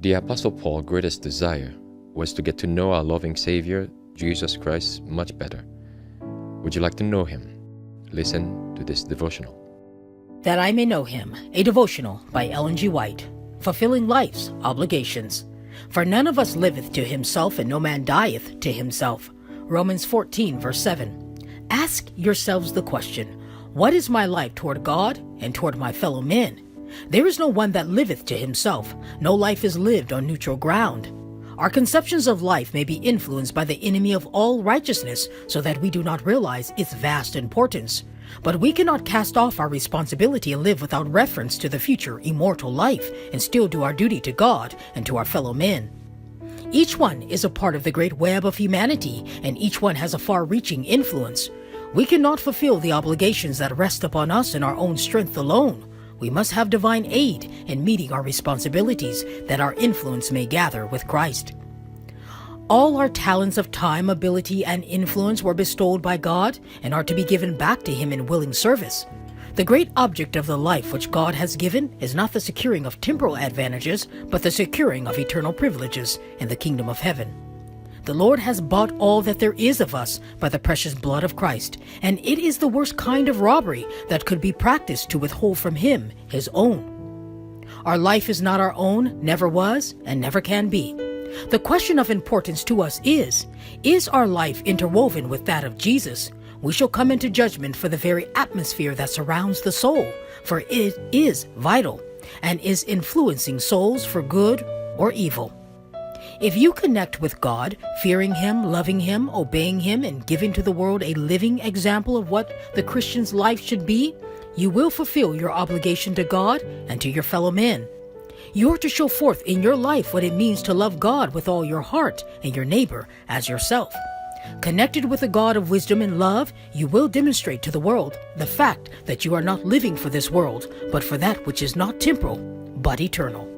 The Apostle Paul's greatest desire was to get to know our loving Savior, Jesus Christ, much better. Would you like to know him? Listen to this devotional. That I May Know Him, a devotional by Ellen G. White, fulfilling life's obligations. For none of us liveth to himself, and no man dieth to himself. Romans 14, verse 7. Ask yourselves the question, what is my life toward God and toward my fellow men? There is no one that liveth to himself. No life is lived on neutral ground. Our conceptions of life may be influenced by the enemy of all righteousness, so that we do not realize its vast importance. But we cannot cast off our responsibility and live without reference to the future immortal life, and still do our duty to God and to our fellow men. Each one is a part of the great web of humanity, and each one has a far-reaching influence. We cannot fulfill the obligations that rest upon us in our own strength alone. We must have divine aid in meeting our responsibilities, that our influence may gather with Christ. All our talents of time, ability, and influence were bestowed by God and are to be given back to Him in willing service. The great object of the life which God has given is not the securing of temporal advantages, but the securing of eternal privileges in the kingdom of heaven. The Lord has bought all that there is of us by the precious blood of Christ, and it is the worst kind of robbery that could be practiced to withhold from Him His own. Our life is not our own, never was, and never can be. The question of importance to us is our life interwoven with that of Jesus? We shall come into judgment for the very atmosphere that surrounds the soul, for it is vital and is influencing souls for good or evil. If you connect with God, fearing Him, loving Him, obeying Him, and giving to the world a living example of what the Christian's life should be, you will fulfill your obligation to God and to your fellow men. You are to show forth in your life what it means to love God with all your heart and your neighbor as yourself. Connected with the God of wisdom and love, you will demonstrate to the world the fact that you are not living for this world, but for that which is not temporal, but eternal.